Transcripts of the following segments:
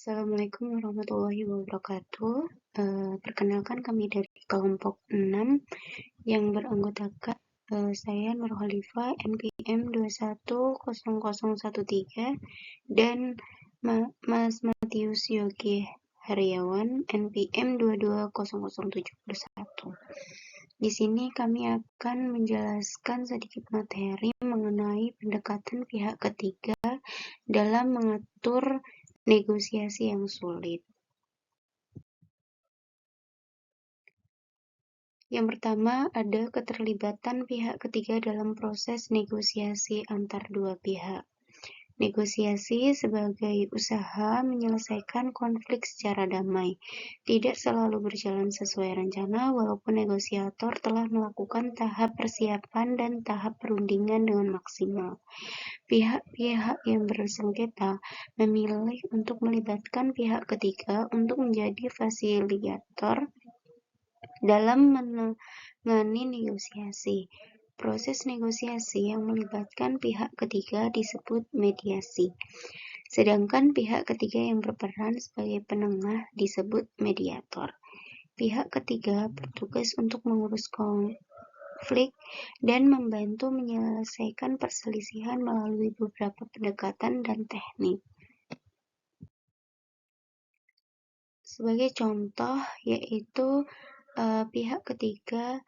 Assalamualaikum warahmatullahi wabarakatuh. Perkenalkan kami dari kelompok 6 yang beranggotakan saya Nur Khalifah NPM 210013 dan Mas Matius Yogi Haryawan NPM 220071. Di sini kami akan menjelaskan sedikit materi mengenai pendekatan pihak ketiga dalam mengatur negosiasi yang sulit. Yang pertama, ada keterlibatan pihak ketiga dalam proses negosiasi antar dua pihak. Negosiasi sebagai usaha menyelesaikan konflik secara damai. Tidak selalu berjalan sesuai rencana, walaupun negosiator telah melakukan tahap persiapan dan tahap perundingan dengan maksimal. Pihak-pihak yang bersengketa memilih untuk melibatkan pihak ketiga untuk menjadi fasilitator dalam menangani negosiasi. Proses negosiasi yang melibatkan pihak ketiga disebut mediasi. Sedangkan pihak ketiga yang berperan sebagai penengah disebut mediator. Pihak ketiga bertugas untuk mengurus konflik dan membantu menyelesaikan perselisihan melalui beberapa pendekatan dan teknik. Sebagai contoh, yaitu pihak ketiga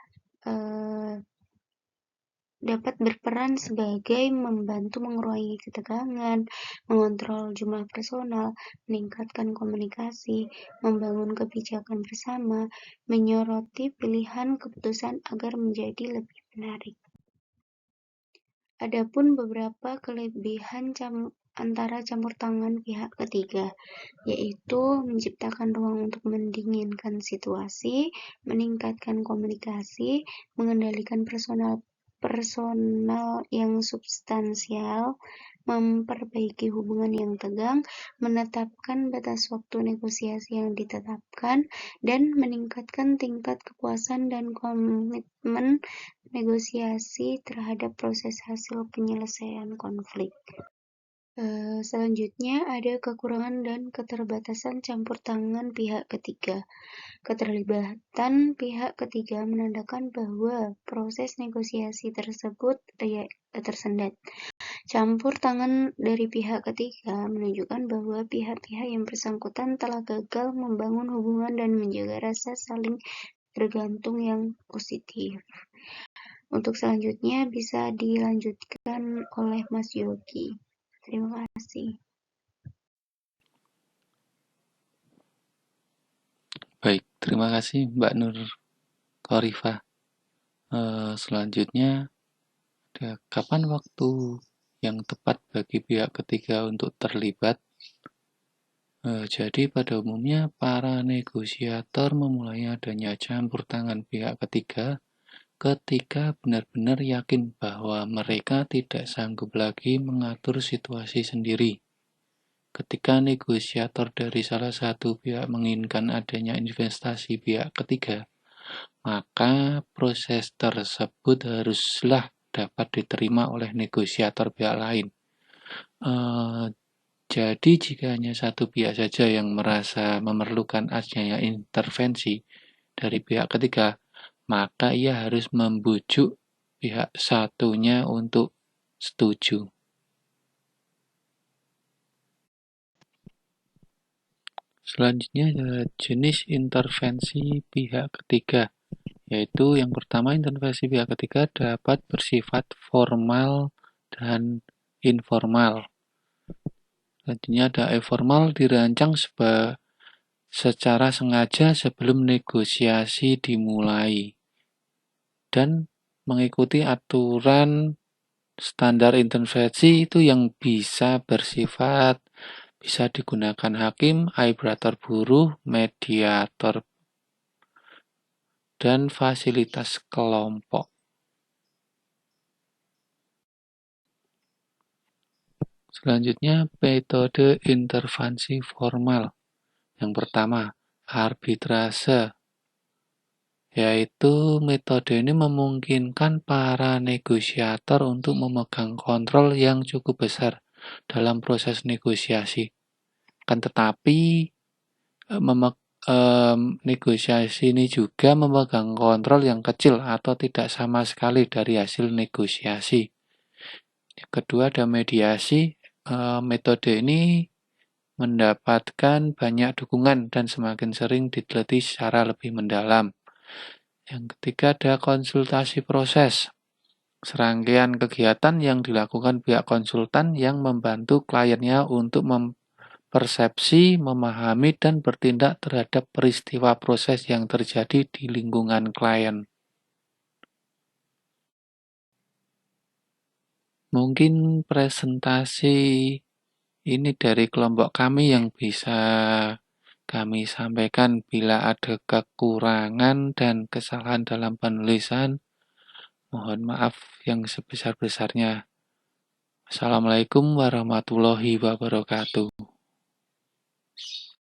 dapat berperan sebagai membantu mengurangi ketegangan, mengontrol jumlah personal, meningkatkan komunikasi, membangun kebijakan bersama, menyoroti pilihan keputusan agar menjadi lebih menarik. Adapun beberapa kelebihan antara campur tangan pihak ketiga, yaitu menciptakan ruang untuk mendinginkan situasi, meningkatkan komunikasi, mengendalikan personal yang substansial, memperbaiki hubungan yang tegang, menetapkan batas waktu negosiasi yang ditetapkan, dan meningkatkan tingkat kepuasan dan komitmen negosiasi terhadap proses hasil penyelesaian konflik. Selanjutnya ada kekurangan dan keterbatasan campur tangan pihak ketiga. Keterlibatan pihak ketiga menandakan bahwa proses negosiasi tersebut tersendat. Campur tangan dari pihak ketiga menunjukkan bahwa pihak-pihak yang bersangkutan telah gagal membangun hubungan dan menjaga rasa saling bergantung yang positif. Untuk selanjutnya bisa dilanjutkan oleh Mas Yogi. Terima kasih. Baik, terima kasih Mbak Nur Khalifah. Selanjutnya, kapan waktu yang tepat bagi pihak ketiga untuk terlibat? Jadi pada umumnya para negosiator memulai adanya campur tangan pihak ketiga ketika benar-benar yakin bahwa mereka tidak sanggup lagi mengatur situasi sendiri. Ketika negosiator dari salah satu pihak menginginkan adanya investasi pihak ketiga, maka proses tersebut haruslah dapat diterima oleh negosiator pihak lain. Jadi jika hanya satu pihak saja yang merasa memerlukan adanya intervensi dari pihak ketiga, maka ia harus membujuk pihak satunya untuk setuju. Selanjutnya adalah jenis intervensi pihak ketiga, yaitu yang pertama, intervensi pihak ketiga dapat bersifat formal dan informal. Selanjutnya ada informal, dirancang secara sengaja sebelum negosiasi dimulai dan mengikuti aturan standar intervensi itu yang bisa bersifat bisa digunakan hakim, arbitrator buruh, mediator, dan fasilitas kelompok. Selanjutnya, metode intervensi formal. Yang pertama, arbitrase, yaitu metode ini memungkinkan para negosiator untuk memegang kontrol yang cukup besar dalam proses negosiasi. Akan tetapi, negosiasi ini juga memegang kontrol yang kecil atau tidak sama sekali dari hasil negosiasi. Yang kedua ada mediasi. Metode ini mendapatkan banyak dukungan dan semakin sering diteliti secara lebih mendalam. Yang ketiga ada konsultasi proses. Serangkaian kegiatan yang dilakukan pihak konsultan yang membantu kliennya untuk mempersepsi, memahami, dan bertindak terhadap peristiwa proses yang terjadi di lingkungan klien. Mungkin presentasi ini dari kelompok kami yang bisa kami sampaikan. Bila ada kekurangan dan kesalahan dalam penulisan, mohon maaf yang sebesar-besarnya. Assalamualaikum warahmatullahi wabarakatuh.